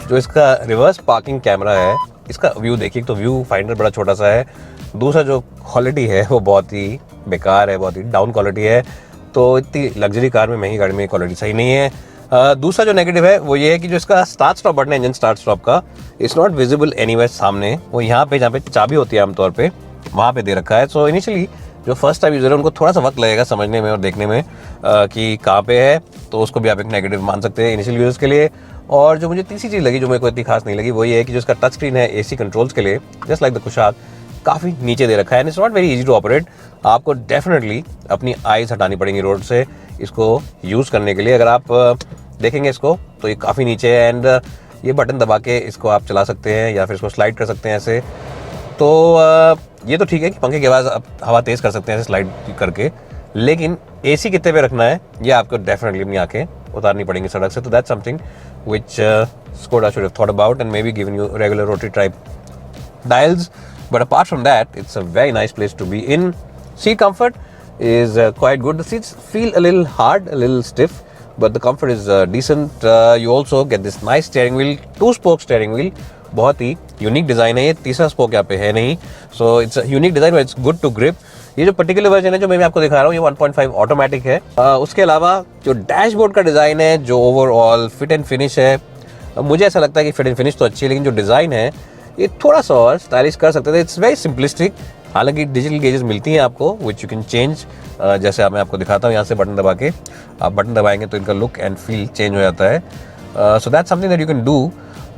जो इसका reverse parking camera है, इसका व्यू देखिए। तो व्यू फाइंडर बड़ा छोटा सा है। दूसरा जो क्वालिटी है वो बहुत ही बेकार है, बहुत ही डाउन क्वालिटी है। तो इतनी लग्जरी कार में, महंगी गाड़ी में क्वालिटी सही नहीं है। दूसरा जो नेगेटिव है वो ये है कि जो इसका स्टार्ट स्टॉप बटन है, इंजन स्टार्ट स्टॉप का, इट्स नॉट विजिबल एनीवेयर सामने। वो यहाँ पे जहाँ पे चाबी होती है आमतौर पे, वहाँ पे दे रखा है। सो इनिशियली जो फर्स्ट टाइम यूज़र है उनको थोड़ा सा वक्त लगेगा समझने में और देखने में कि कहाँ पे है, तो उसको भी आप एक नेगेटिव मान सकते हैं इनिशियल यूज़र्स के लिए। और जो मुझे तीसरी चीज़ लगी, जो मेरे को इतनी खास नहीं लगी, वो ये है कि जो इसका टच स्क्रीन है एसी कंट्रोल्स के लिए, जस्ट लाइक द कुशाक, काफ़ी नीचे दे रखा है। And it's not very easy to operate. आपको डेफिनेटली अपनी आइज़ हटानी पड़ेंगी रोड से इसको यूज़ करने के लिए। अगर आप देखेंगे इसको तो ये काफ़ी नीचे है। एंड ये बटन दबा के इसको आप चला सकते हैं या फिर इसको स्लाइड कर सकते हैं ऐसे। तो ये तो ठीक है कि पंखे के आवाज़ आप हवा तेज़ कर सकते हैं ऐसे स्लाइड करके, लेकिन एसी कितने पे रखना है ये आपको डेफिनेटली अपनी आंखें उतारनी पड़ेंगी सड़क से। तो that's something which Skoda should have thought about and maybe given you regular rotary type dials. But apart from that, it's a very nice place to be in. Seat comfort is quite good. The seats feel a little hard, a little stiff, but the comfort is decent. You also get this nice steering wheel, 2-spoke steering wheel. बहुत ही unique design है ये, तीसरा spoke यहाँ पे है नहीं। So it's unique design, it's good to grip. ये जो पर्टिकुलर वर्जन है जो मैं आपको दिखा रहा हूँ, ये 1.5 ऑटोमेटिक है। उसके अलावा जो डैशबोर्ड का डिज़ाइन है, जो ओवरऑल फिट एंड फिनिश है, मुझे ऐसा लगता है कि फिट एंड फिनिश तो अच्छी है, लेकिन जो डिज़ाइन है ये थोड़ा सा और स्टाइलिश कर सकते थे। It's very simplistic. हालांकि डिजिटल गेजेस मिलती हैं आपको विच यू कैन चेंज। जैसे मैं आपको दिखाता हूँ, यहाँ से बटन दबा के आप बटन दबाएंगे तो इनका लुक एंड फील चेंज हो जाता है। So that's something that you can do.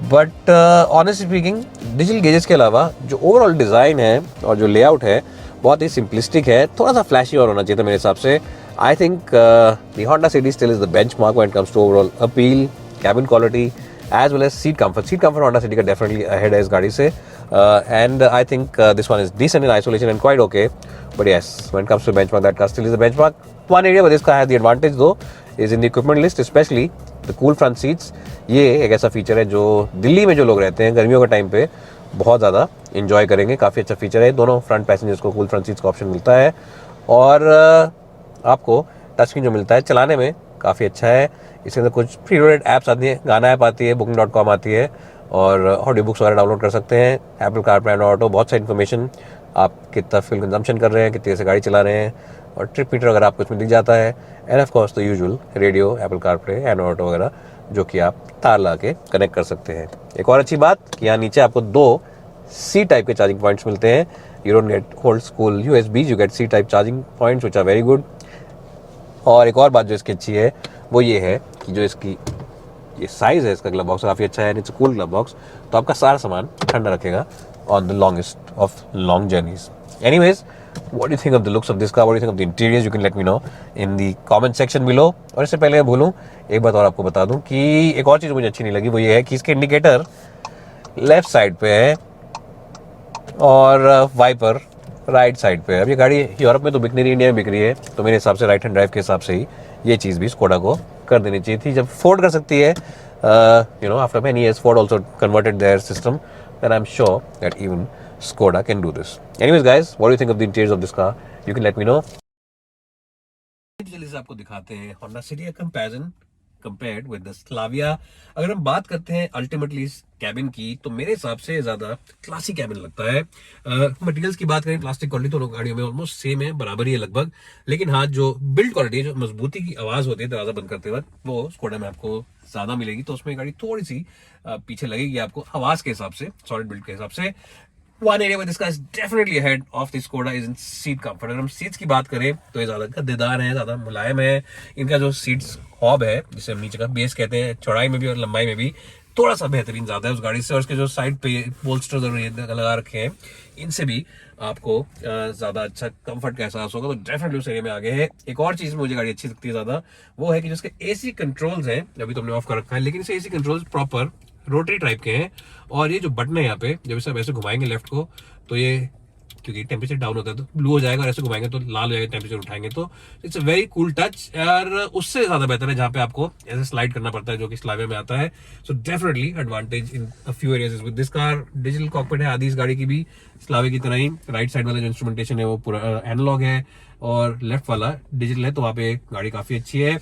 But honestly speaking, digital gauges के अलावा जो ओवरऑल डिज़ाइन है और जो लेआउट है बहुत ही सिंपलिस्टिक है। थोड़ा सा फ्लैशी और होना चाहिए था मेरे हिसाब से। I think the Honda City still is the benchmark when it comes to overall appeal, cabin quality, as well as seat comfort. Seat comfort Honda City का definitely ahead है इस गाड़ी से। And I think this one is decent in isolation and quite okay. But yes, when it comes to benchmark, that car still is the benchmark. One area where this car has the advantage though is in the equipment list, especially the cool front seats. ये एक ऐसा feature है जो दिल्ली में जो लोग रहते हैं गर्मियों के टाइम पे बहुत ज़्यादा इंजॉय करेंगे। काफ़ी अच्छा फीचर है। दोनों फ्रंट पैसेंजर्स को कूल फ्रंट सीट्स का ऑप्शन मिलता है और आपको टच स्क्रीन जो मिलता है चलाने में काफ़ी अच्छा है। इसके अंदर कुछ प्री लोडेड ऐप्स आती हैं, गाना ऐप आती है, booking.com आती है और ऑडियो बुक्स वगैरह डाउनलोड कर सकते हैं। एप्पल कारप्ले एंड ऑटो, बहुत सारी इन्फॉर्मेशन, आप कितना फ्यूल कंजम्पशन कर रहे हैं, कितनी से गाड़ी चला रहे हैं, और ट्रिप मीटर अगर आपको इसमें दिख जाता है। End of course the usual radio, Apple CarPlay and auto वगैरह, जो कि आप तार ला के कनेक्ट कर सकते हैं। एक और अच्छी बात कि यहाँ नीचे आपको 2 C टाइप के चार्जिंग पॉइंट्स मिलते हैं। You don't get old school USBs, you get C type charging points which are very good. और एक और बात जो इसकी अच्छी है वो ये है कि जो इसकी ये साइज़ है, इसका ग्लव बॉक्स काफ़ी अच्छा है। It's a cool glove box, तो आपका सारा सामान ठंडा रखेगा on the longest of long journeys. Anyways, what do you think of the looks of this car? What do you think of the interiors? You can let me know in the comment section below. और इससे पहले मैं भूलूं, एक बात और आपको बता दूं कि एक और चीज़ मुझे अच्छी नहीं लगी, वो ये है कि इसके इंडिकेटर लेफ्ट साइड पे है और वाइपर राइट साइड पे है। अब ये गाड़ी यूरोप में तो बिक नहीं रही, इंडिया में बिक रही है, तो मेरे हिसाब से राइट हैंड ड्राइव के हिसाब से ही ये चीज़ भी स्कोडा को कर देनी चाहिए थी। जब फोर्ड कर सकती है, after many years Ford also converted their system, then I am sure that even Skoda can do this. Anyways guys, what do you think of the interiors of this car? You can let me know. जल्दी से आपको दिखाते हैं Honda City का comparison compared with the Slavia। अगर हम बात करते हैं अल्टीमेटली इस कैबिन की, तो मेरे हिसाब से ज्यादा क्लासी कैबिन लगता है। मटेरियल्स की बात करें, प्लास्टिक क्वालिटी दोनों गाड़ियों में ऑलमोस्ट सेम है, बराबर ही है लगभग। लेकिन हाँ, जो बिल्ड क्वालिटी है, जो मजबूती की आवाज होती है दरवाजा बंद करते वक्त, वो स्कोडा में आपको ज्यादा मिलेगी। तो उसमें गाड़ी थोड़ी सी पीछे लगेगी आपको आवाज के हिसाब से, सॉलिड बिल्ड के हिसाब से। One area where this car is definitely ahead of the Skoda is in seat comfort। अगर हम सीट्स की बात करें तो ये ज़्यादा गद्देदार हैं, ज़्यादा मुलायम है। इनका जो सीट्स हॉब है, जिसे हम नीचे का बेस कहते हैं, चौड़ाई में भी और लंबाई में भी थोड़ा सा बेहतरीन ज़्यादा है उस गाड़ी से। और इसके जो साइड पे बोल्स्टर्स लगा रखे हैं, इनसे भी आपको ज़्यादा अच्छा कंफर्ट का एहसास होगा। तो डेफिनेटली उस एरिया में आगे है। एक और चीज़ मुझे गाड़ी अच्छी लगती है ज़्यादा, वो है कि जो इसके AC कंट्रोल्स हैं, अभी तो हमने ऑफ कर रखा है, लेकिन इसे AC controls proper rotary type के हैं। और ये जो बटन है यहाँ पे, जब इसे आप ऐसे घुमाएंगे लेफ्ट को, तो ये क्योंकि टेम्परेचर डाउन होता है तो ब्लू हो जाएगा, और ऐसे घुमाएंगे तो लाल हो जाएगा, टेम्परेचर उठाएंगे तो it's a very cool touch. और उससे ज्यादा बेहतर है जहाँ पे आपको ऐसे स्लाइड करना पड़ता है, जो कि स्लाविया में आता है। So definitely advantage in a few areas with this car. Digital cockpit है आदि इस गाड़ी की भी, स्लाविया की तरह ही। राइट साइड वाला जो इंस्ट्रूमेंटेशन है वो पूरा एनालॉग है, और लेफ्ट वाला डिजिटल है, तो वहाँ पे गाड़ी काफी अच्छी है।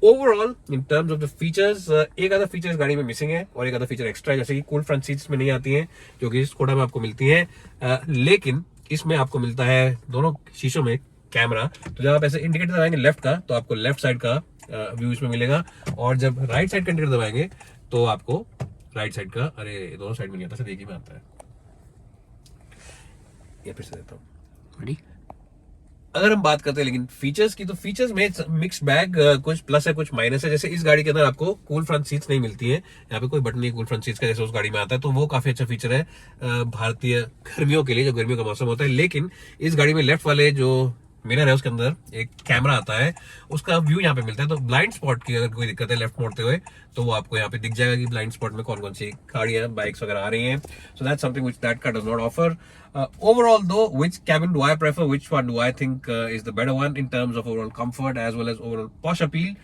Overall in terms of the features, एक आधा फीचर गाड़ी में मिसिंग है और एक आधा फीचर एक्स्ट्रा है, जैसे कि कूल फ्रंट सीट्स में नहीं आती हैं, जो कि स्कोडा में आपको मिलती हैं। लेकिन इसमें आपको मिलता है दोनों शीशों में कैमरा। तो जब आप ऐसे इंडिकेटर दबाएंगे लेफ्ट का, तो आपको लेफ्ट साइड का व्यू इसमें मिलेगा, और जब राइट साइड का इंडिकेटर दबाएंगे तो आपको राइट साइड का, अरे दोनों साइड में नहीं आता, सिर्फ एक ही में आता है। ये फिर से देता हूँ। अगर हम बात करते हैं लेकिन फीचर्स की, तो फीचर्स में मिक्स बैग, कुछ प्लस है कुछ माइनस है। जैसे इस गाड़ी के अंदर आपको कूल फ्रंट सीट्स नहीं मिलती है, यहाँ पे कोई बटन नहीं कूल फ्रंट सीट्स का, जैसे उस गाड़ी में आता है, तो वो काफी अच्छा फीचर है भारतीय गर्मियों के लिए, जो गर्मियों का मौसम होता है। लेकिन इस गाड़ी में लेफ्ट वाले जो मिरर है उसके अंदर एक कैमरा आता है, उसका व्यू यहाँ पे मिलता है। तो ब्लाइंड स्पॉट की अगर कोई दिक्कत है लेफ्ट मोड़ते हुए, तो वो आपको यहाँ पे दिख जाएगा कि ब्लाइंड स्पॉट में कौन कौन सी गाड़ियां बाइक्स वगैरह आ रही हैं। So that's something which that car does not offer. Overall though, which cabin do I prefer, which one do I think is the better one in terms of overall comfort as well as overall posh appeal?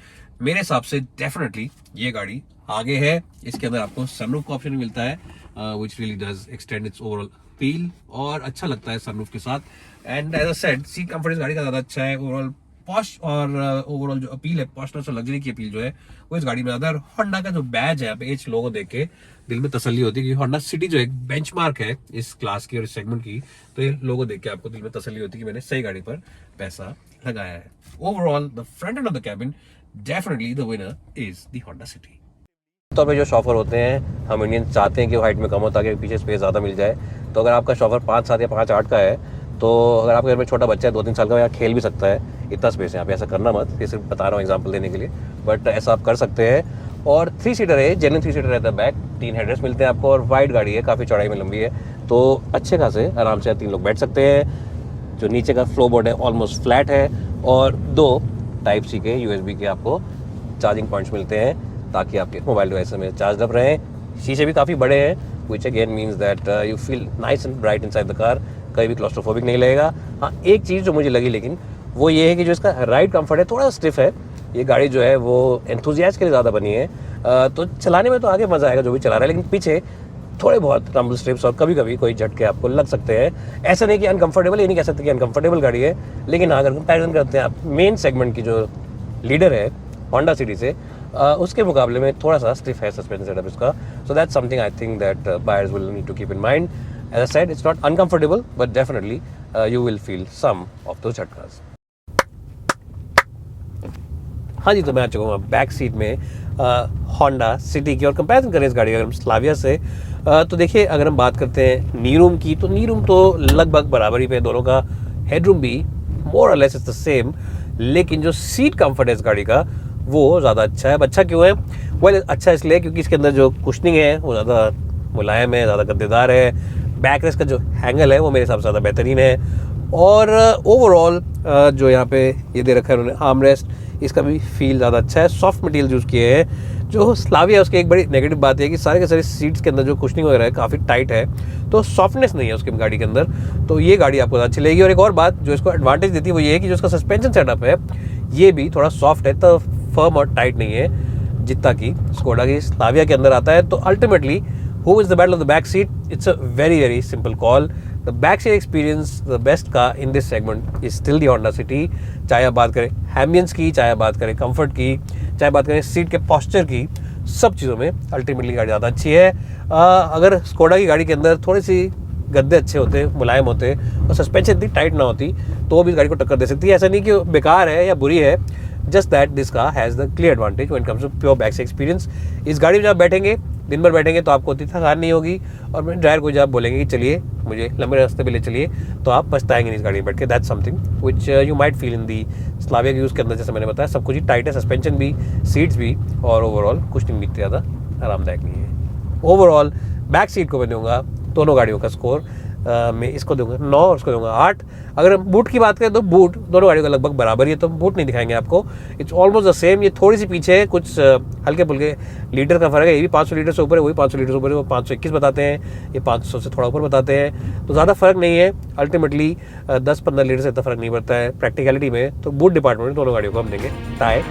मेरे हिसाब से definitely ये गाड़ी आगे है। इसके अंदर आपको सनरूफ का ऑप्शन मिलता है, which really does extend its overall appeal, और अच्छा लगता है सनरूफ के साथ। And as a said, seat comfort इस गाड़ी का ज्यादा अच्छा है। ओवरऑल पॉश और ओवरऑल जो अपील है, पॉशनेस और लग्जरी की अपील जो है, वो इस गाड़ी में ज्यादा है। और होंडा का जो बैज है यहाँ पे, एच लोगो देख के दिल में तसल्ली होती है कि होंडा सिटी जो एक बेंचमार्क है इस क्लास की और इस सेगमेंट की, तो ये लोगो देख के आपको दिल में तसल्ली होती है कि मैंने सही गाड़ी पर पैसा लगाया है। Overall the front end of the cabin, definitely the winner is the Honda city. तो पे जो शॉफर होते हैं, हम इंडियन चाहते हैं कि वो हाइट में कम हो ताकि पीछे स्पेस ज़्यादा मिल जाए। तो अगर आपका शॉफर 5'7" या 5'8" का है, तो अगर आपके घर में छोटा बच्चा है 2-3 साल का, यहाँ खेल भी सकता है, इतना स्पेस है यहाँ पे। ऐसा करना मत, ये सिर्फ बता रहा हूँ एग्जांपल देने के लिए, बट ऐसा आप कर सकते हैं। और 3 सीटर है, जेन्युइन 3 सीटर रहता है बैक, 3 हेडरेस्ट मिलते हैं आपको, और वाइड गाड़ी है, काफ़ी चौड़ाई में लंबी है, तो अच्छे खासे आराम से 3 लोग बैठ सकते हैं। जो नीचे का फ्लो बोर्ड है ऑलमोस्ट फ्लैट है, और 2 Type-C के USB के आपको चार्जिंग पॉइंट्स मिलते हैं, ताकि आपके मोबाइल डिवाइस में चार्ज अप रहें। शीशे भी काफ़ी बड़े हैं, which again means that you feel nice and bright inside the car, कहीं भी क्लॉस्ट्रोफोबिक नहीं लगेगा। हाँ, एक चीज़ जो मुझे लगी लेकिन, वो ये है कि जो इसका राइड कंफर्ट है थोड़ा स्टिफ है। ये गाड़ी जो है वो एंथुजियास्ट के लिए ज़्यादा बनी है, तो चलाने में तो आगे मज़ा आएगा जो भी चला रहा है, लेकिन पीछे थोड़े बहुत रंबल स्ट्रिप्स और कभी कभी कोई झटके आपको लग सकते हैं। ऐसा नहीं कि अनकंफर्टेबल, ये नहीं कह सकते कि अनकंफर्टेबल गाड़ी है, लेकिन अगर कंपैरिजन करते हैं आप मेन सेगमेंट की जो लीडर है होंडा सिटी से, उसके मुकाबले में थोड़ा सा स्टिफ है सस्पेंशन सेटअप इसका। So that's something I think that buyers will need to keep in mind. As I said, it's not uncomfortable, but definitely you will feel some of those झटकास। हाँ जी, तो मैं आ चुका हूँ बैक सीट में होंडा सिटी की, और कंपैरिजन करें इस गाड़ी अगर हम स्लाविया से, तो देखिए अगर हम बात करते हैं नी रूम की, तो नी रूम तो लगभग बराबर ही पे, दोनों का हेडरूम भी मोर और लेस इज द सेम, लेकिन जो सीट कंफर्ट है इस गाड़ी का वो ज़्यादा अच्छा है। अच्छा क्यों है? वेल, अच्छा इसलिए क्योंकि इसके अंदर जो कुशनिंग है वो ज़्यादा मुलायम है, ज़्यादा गद्देदार है। बैक रेस्ट का जो हैंगल है वो मेरे हिसाब से ज़्यादा बेहतरीन है, और ओवरऑल जो यहाँ पे ये दे रखा है उन्होंने आर्म रेस्ट, इसका भी फील ज़्यादा अच्छा है। सॉफ्ट मटेरियल यूज़ किए हैं। जो स्लाविया उसकी एक बड़ी नेगेटिव बात है कि सारे के सारे सीट्स के अंदर जो कुशनिंग वगैरह है काफ़ी टाइट है, तो सॉफ्टनेस नहीं है उसकी गाड़ी के अंदर, तो ये गाड़ी आपको अच्छी लगेगी। और एक और बात जो इसको एडवांटेज देती है वो ये है कि जो इसका सस्पेंशन सेटअप है ये भी थोड़ा सॉफ्ट है, तो फर्म और टाइट नहीं है जितना कि स्कोडा की स्लाविया के अंदर आता है। तो ultimately who is the battle of the back seat? It's a very very simple call. The back seat experience, the best का in this segment is still the Honda City. चाहे आप बात करें एम्बियंस की, चाहे आप बात करें कंफर्ट की, चाहे बात करें सीट के पॉस्चर की, सब चीज़ों में अल्टीमेटली गाड़ी ज़्यादा अच्छी है। अगर स्कोडा की गाड़ी के अंदर थोड़ी सी गद्दे अच्छे होते, मुलायम होते, और सस्पेंशन इतनी टाइट ना होती, तो वो भी गाड़ी को टक्कर दे सकती है। ऐसा नहीं कि बेकार है या बुरी है, just that this car has the clear advantage when comes to pure back seat experience. इस गाड़ी में जब बैठेंगे, दिन भर बैठेंगे, तो आपको उतनी थकान नहीं होगी, और ड्राइवर को जब बोलेंगे कि चलिए मुझे लंबे रास्ते पे ले चलिए, तो आप पछताएंगे नहीं इस गाड़ी में बैठ के। That's something which you might feel in the Slavia के यूज़ के अंदर। जैसे मैंने बताया, सब कुछ ही टाइट है, सस्पेंशन भी, सीट्स भी, और ओवरऑल कुशनिंग भी ज़्यादा आरामदायक नहीं है। ओवरऑल बैक सीट को मैं दूंगा दोनों गाड़ियों का स्कोर मैं इसको दूंगा 9 और इसको दूंगा 8। अगर हम बूट की बात करें तो बूट दोनों गाड़ियों का लगभग बराबर ही है, तो बूट नहीं दिखाएंगे आपको, इट्स ऑलमोस्ट द सेम। ये थोड़ी सी पीछे है, कुछ हल्के फुल्के लीटर का फर्क है। ये भी 500 लीटर से ऊपर है, वही 500 लीटर से ऊपर है, वो 521 बताते हैं, ये 500 से थोड़ा ऊपर बताते हैं, तो ज़्यादा फर्क नहीं है। अल्टीमेटली 10-15 लीटर से इतना फर्क नहीं पड़ता है प्रैक्टिकलिटी में। तो बूट डिपार्टमेंट में दोनों गाड़ियों को हम देंगे टाई।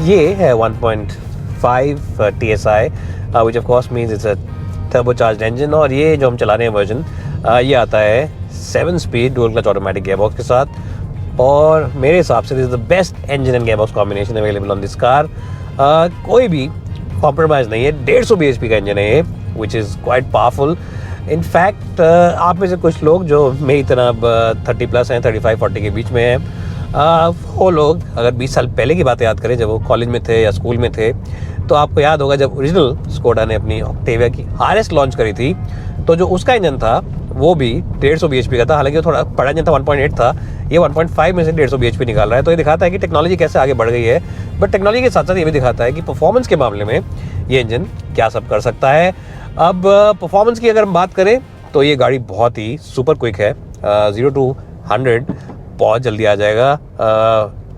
ये है 1.5 TSI, which of course means it's a turbocharged engine, और ये जो हम चला रहे हैं वर्जन, ये आता है 7 speed dual clutch automatic gearbox के साथ, और मेरे हिसाब से this is the best engine and gearbox combination available on this car. कोई भी कॉम्प्रोमाइज़ नहीं है। 150 bhp का इंजन है ये, which is quite powerful. In fact आप में से कुछ लोग जो मेरी तरह अब 30+ हैं, 35-40 के बीच में हैं, वो लोग अगर 20 साल पहले की बातें याद करें, जब वो कॉलेज में थे या स्कूल में थे, तो आपको याद होगा जब ओरिजिनल स्कोडा ने अपनी ऑक्टेविया की RS लॉन्च करी थी, तो जो उसका इंजन था वो भी 150 bhp का था। हालांकि वो थोड़ा बड़ा इंजन था, 1.8 था, ये 1.5 में से 150 bhp निकाल रहा है। तो ये दिखाता है कि टेक्नोलॉजी कैसे आगे बढ़ गई है, बट टेक्नोलॉजी के साथ साथ ये भी दिखाता है कि परफॉर्मेंस के मामले में ये इंजन क्या सब कर सकता है। अब परफॉर्मेंस की अगर हम बात करें तो ये गाड़ी बहुत ही सुपर क्विक है। 0 to 100 बहुत जल्दी आ जाएगा,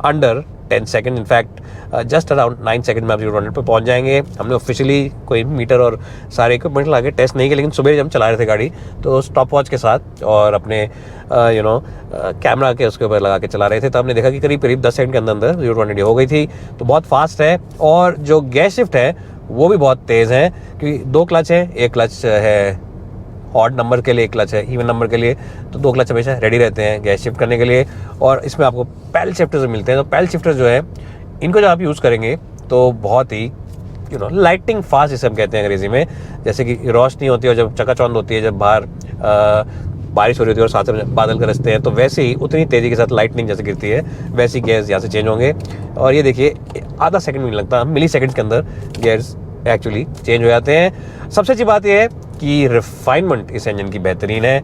under 10 second. In fact just around 9 second में आप 0 to 100 पे पहुंच जाएंगे। हमने ऑफिशियली कोई मीटर और सारे इक्विपमेंट लगा के टेस्ट नहीं किया, लेकिन सुबह जब हम चला रहे थे गाड़ी तो स्टॉप वॉच के साथ और अपने कैमरा के उसके ऊपर लगा के चला रहे थे, तो हमने देखा कि करीब 10 सेकंड के अंदर 0 to 100 हो गई थी। तो बहुत फास्ट है, और जो गियर शिफ्ट है वो भी बहुत तेज़ है, क्योंकि 2 क्लच है, एक क्लच है ऑड नंबर के लिए, एक क्लच है इवन नंबर के लिए, तो 2 क्लच हमेशा रेडी रहते हैं गैस शिफ्ट करने के लिए। और इसमें आपको पैडल शिफ्टर्स मिलते हैं। तो पैडल शिफ्टर जो है, इनको जब आप यूज़ करेंगे तो बहुत ही लाइटिंग फास्ट, जिसे हम कहते हैं अंग्रेजी में, जैसे कि रोशनी होती है और जब चकाचौंध होती है, जब बाहर बारिश हो रही होती है और साथ में बादल गरजते हैं, तो वैसे ही उतनी तेज़ी के साथ लाइटनिंग जैसे गिरती है, वैसे ही गेयर्स यहाँ से चेंज होंगे। और ये देखिए, आधा सेकंड भी नहीं लगता, मिली सेकंड्स के अंदर गेयर्स एक्चुअली चेंज हो जाते हैं। सबसे अच्छी बात यह है कि रिफाइनमेंट इस इंजन की बेहतरीन है।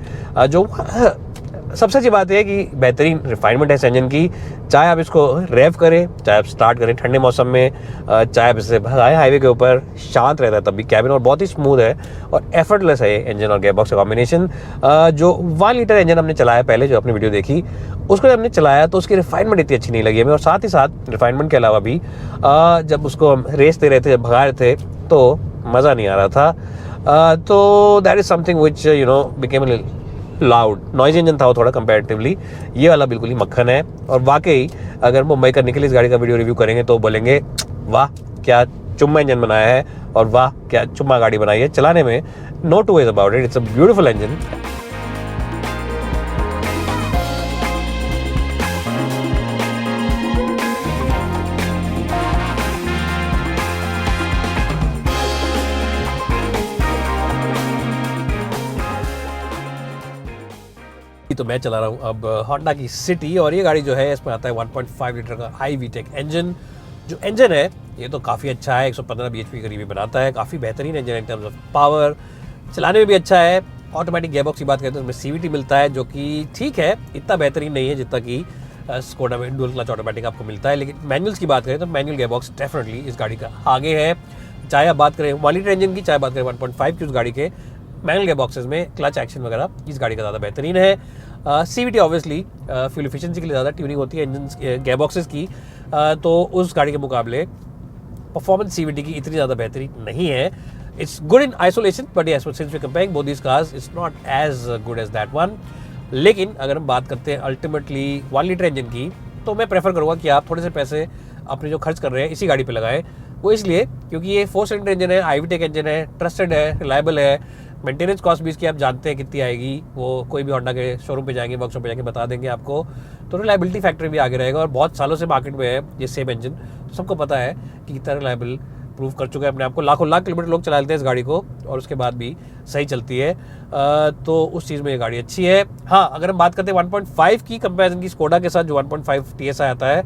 सबसे अच्छी बात यह है कि बेहतरीन रिफाइनमेंट है इस इंजन की। चाहे आप इसको रेव करें, चाहे आप स्टार्ट करें ठंडे मौसम में, चाहे आप इसे भगाएं हाईवे के ऊपर, शांत रहता है तब भी कैबिन, और बहुत ही स्मूथ है और एफर्टलेस है ये इंजन और गियरबॉक्स का कॉम्बिनेशन। जो 1 लीटर इंजन हमने चलाया पहले, जो अपनी वीडियो देखी, उसको हमने चलाया तो उसकी रिफाइनमेंट इतनी अच्छी नहीं लगी हमें। और साथ ही साथ रिफाइनमेंट के अलावा भी जब उसको हम रेस दे रहे थे, जब भगा रहे थे, तो मज़ा नहीं आ रहा था। तो that is something which became loud noisy engine था वो थोड़ा कंपैरेटिवली। ये वाला बिल्कुल ही मक्खन है। और वाकई अगर मुंबई करने के लिए इस गाड़ी का वीडियो रिव्यू करेंगे तो बोलेंगे वाह क्या चुम्मा इंजन बनाया है, और वाह क्या चुम्मा गाड़ी बनाई है। चलाने में no two ways about it, it's a beautiful engine. तो मैं चला रहा हूँ अब होंडा की सिटी, और ये गाड़ी जो है इसमें आता है 1.5 लीटर का iVTEC इंजन। जो इंजन है ये तो काफ़ी अच्छा है, 115 bhp करीब बनाता है, काफ़ी बेहतरीन इंजन है इन टर्म्स ऑफ पावर, चलाने में भी अच्छा है। ऑटोमेटिक गियरबॉक्स की बात करें तो उसमें CVT मिलता है, जो कि ठीक है, इतना बेहतरीन नहीं है जितना कि स्कोडा में डुअल क्लच ऑटोमेटिक आपको मिलता है। लेकिन मैनुअल्स की बात करें तो मैनुअल गियरबॉक्स डेफिनेटली इस गाड़ी का आगे है। चाहे आप बात करें 1 लीटर इंजन की, चाहे बात करें 1.5 की, उस गाड़ी के मैनुअल गियरबॉक्सेस में क्लच एक्शन वगैरह इस गाड़ी का ज़्यादा बेहतरीन है। CVT ऑब्वियसली फ्यूल एफिशिएंसी के लिए ज़्यादा ट्यूनिंग होती है इंजन गियरबॉक्सेस की, तो उस गाड़ी के मुकाबले परफॉर्मेंस CVT की इतनी ज़्यादा बेहतरीन नहीं है। It's good in isolation, but yes, since we're comparing both these cars, it's not as good as that one। लेकिन अगर हम बात करते हैं अल्टीमेटली 1 लीटर इंजन की, तो मैं प्रेफर करूँगा कि आप थोड़े से पैसे अपने जो खर्च कर रहे हैं इसी गाड़ी पे लगाएं। वो इसलिए क्योंकि ये 4 सिलेंडर इंजन है, iVTEC इंजन है, ट्रस्टेड है, रिलायबल है। मेंटेनेंस कॉस्ट भी इसकी आप जानते हैं कितनी आएगी, वो कोई भी होंडा के शोरूम पे जाएंगे, वर्कशॉप पे जाके बता देंगे आपको। तो रिलायबिलिटी फैक्टर भी आगे रहेगा, और बहुत सालों से मार्केट में है ये सेम इंजन, तो सबको पता है कि कितना रिलायबल प्रूव कर चुका है अपने आप को। लाखों लाख किलोमीटर लोग चला लेते हैं इस गाड़ी को, और उसके बाद भी सही चलती है। तो उस चीज़ में ये गाड़ी अच्छी है। हाँ, अगर हम बात करते हैं 1.5 की कंपेरिजन की स्कोडा के साथ, जो 1.5 TSI आता है,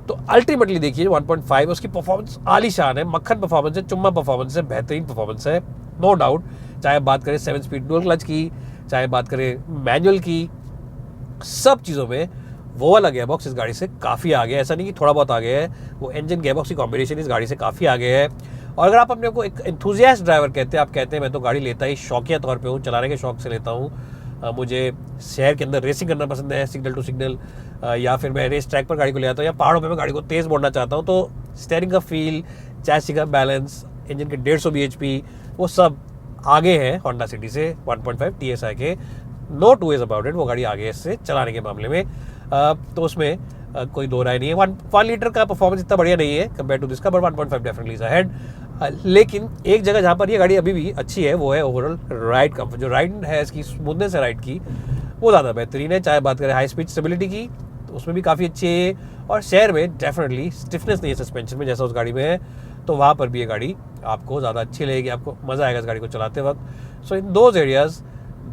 तो अल्टीमेटली देखिए 1.5 उसकी परफॉर्मेंस आलीशान है, मक्खन परफॉर्मेंस है, चुम्मा परफॉर्मेंस है, बेहतरीन परफॉर्मेंस है, नो डाउट। चाहे बात करें 7 स्पीड डुअल क्लच की, चाहे बात करें मैनुअल की, सब चीज़ों में वो वाला गियर बॉक्स इस गाड़ी से काफ़ी आगे है। ऐसा नहीं कि थोड़ा बहुत आगे है, वो इंजन गियर बॉक्स की कॉम्बिनेशन इस गाड़ी से काफ़ी आगे है। और अगर आप अपने को एक एंथुजियास्ट ड्राइवर कहते हैं, आप कहते हैं मैं तो गाड़ी लेता ही शौकिया तौर पे हूँ, चलाने के शौक से लेता हूँ, मुझे शहर के अंदर रेसिंग करना पसंद है, सिग्नल टू सिग्नल, या फिर मैं रेस ट्रैक पर गाड़ी को ले आता हूँ, या पहाड़ों पे मैं गाड़ी को तेज़ मोड़ना चाहता हूँ, तो स्टेयरिंग का फील, चैसी का बैलेंस, इंजन के 150 bhp, वो सब आगे है होंडा सिटी से 1.5 TSI के। No two ways about it, वो गाड़ी आगे है इससे चलाने के मामले में। तो उसमें कोई दो राय नहीं है। 1 लीटर का परफॉर्मेंस इतना बढ़िया नहीं है कंपेयर टू दिसका, बट 1.5 डेफिनेटली इज अहेड। लेकिन एक जगह जहाँ पर ये गाड़ी अभी भी अच्छी है वो है ओवरऑल राइड कंफर्ट। जो राइड है इसकी, स्मूथनेस है राइड की, वो ज़्यादा बेहतरीन है। चाहे बात करें हाई स्पीड स्टेबिलिटी की, तो उसमें भी काफ़ी अच्छी है। और शहर में डेफिनेटली स्टिफनेस नहीं है सस्पेंशन में जैसा उस गाड़ी में है, तो वहाँ पर भी ये गाड़ी आपको ज़्यादा अच्छी लगेगी, आपको मज़ा आएगा इस गाड़ी को चलाते वक्त। So in those areas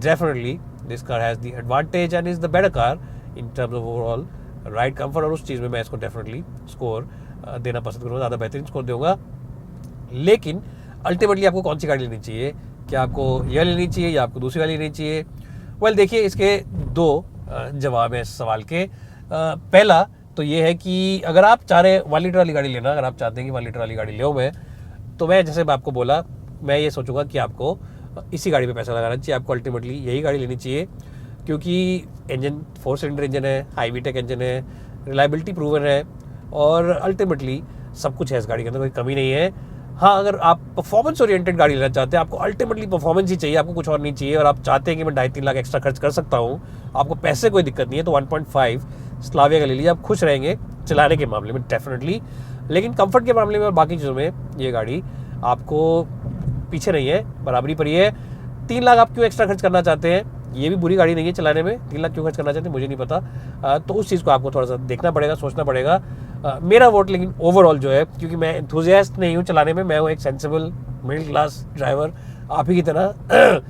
definitely this car has the advantage and is the better car in terms of overall ride comfort. और उस चीज़ में मैं इसको डेफिनेटली स्कोर देना पसंद करूँगा, ज़्यादा बेहतरीन स्कोर दूंगा। लेकिन अल्टीमेटली आपको कौन सी गाड़ी लेनी चाहिए? क्या आपको यह लेनी चाहिए या आपको दूसरी वाली लेनी चाहिए? वेल देखिए, इसके दो जवाब हैं इस सवाल के। पहला तो ये है कि अगर आप चाह रहे 1 लीटर वाली गाड़ी लेना, अगर आप चाहते हैं कि 1 लीटर वाली गाड़ी लो मैं, तो मैं जैसे मैं आपको बोला, मैं ये सोचूंगा कि आपको इसी गाड़ी पे पैसा लगाना चाहिए। आपको अल्टीमेटली यही गाड़ी लेनी चाहिए, क्योंकि इंजन 4 सिलेंडर इंजन है, हाई वीटेक इंजन है, रिलायबिलिटी प्रूवन है, और अल्टीमेटली सब कुछ है इस गाड़ी के अंदर, कोई कमी नहीं है। हाँ, अगर आप परफॉर्मेंस ओरिएंटेड गाड़ी लेना चाहते हैं, आपको अल्टीमेटली परफॉर्मेंस ही चाहिए, आपको कुछ और नहीं चाहिए, और आप चाहते हैं कि मैं 2.5-3 लाख एक्स्ट्रा खर्च कर सकता हूँ, आपको पैसे कोई दिक्कत नहीं है, तो 1.5 स्लाविया का ले लीजिए। आप खुश रहेंगे चलाने के मामले में डेफिनेटली, लेकिन कंफर्ट के मामले में और बाकी चीज़ों में ये गाड़ी आपको पीछे नहीं है, बराबरी पर ही है। 3 लाख आप क्यों एक्स्ट्रा खर्च करना चाहते हैं? ये भी बुरी गाड़ी नहीं है चलाने में। 3 लाख क्यों खर्च करना चाहते हैं मुझे नहीं पता, तो उस चीज़ को आपको थोड़ा सा देखना पड़ेगा, सोचना पड़ेगा। मेरा वोट लेकिन ओवरऑल जो है, क्योंकि मैं एंथुजियास्ट नहीं हूँ चलाने में, मैं हूँ एक सेंसिबल मिडिल क्लास ड्राइवर आप ही की तरह।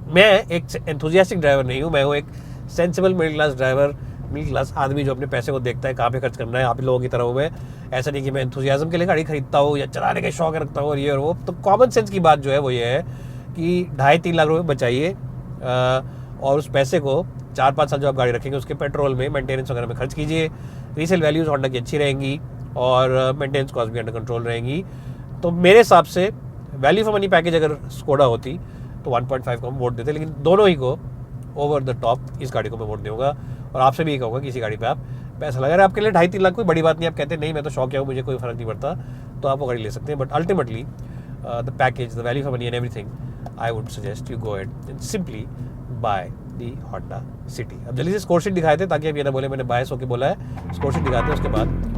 मैं एक एंथुजियास्टिक ड्राइवर नहीं हूँ, मैं हूँ एक sensible middle class driver, middle class आदमी जो अपने पैसे को देखता है कहाँ पे खर्च करना है। आप लोगों की तरह हूँ मैं, ऐसा नहीं कि मैं एंथुजियाज्म के लिए गाड़ी खरीदता हूँ या चलाने के शौक रखता हूँ और ये और वो। तो कॉमन सेंस की बात जो है वो ये है कि 2.5-3 लाख रुपये बचाइए, और उस पैसे को 4-5 साल जो आप गाड़ी रखेंगे उसके पेट्रोल में, मेंटेनेंस वगैरह में खर्च कीजिए। रीसेल वैल्यूज़ होंडा की अच्छी रहेंगी और मेंटेनेंस कॉस्ट भी अंडर कंट्रोल रहेंगी। तो मेरे हिसाब से वैल्यू फॉर मनी पैकेज अगर स्कोडा होती तो 1.5 को हम वोट देते, लेकिन दोनों ही को ओवर द टॉप इस गाड़ी को मैं वोट दूंगा। और आपसे भी ये कहूँगा कि इसी गाड़ी पे आप पैसा लगा रहे, आपके लिए 2.5-3 लाख कोई बड़ी बात नहीं। आप कहते हैं नहीं मैं तो शौक हूँ, मुझे कोई फर्क नहीं पड़ता, तो आप वो गाड़ी ले सकते हैं। But ultimately the package, the value for money and everything, I would suggest you go and simply by the Honda city. अब जल्दी से स्कोर शीट दिखाए थे ताकि आप ये ना बोले मैंने बायस होकर बोला है। स्कोर शीट दिखाते हैं, उसके बाद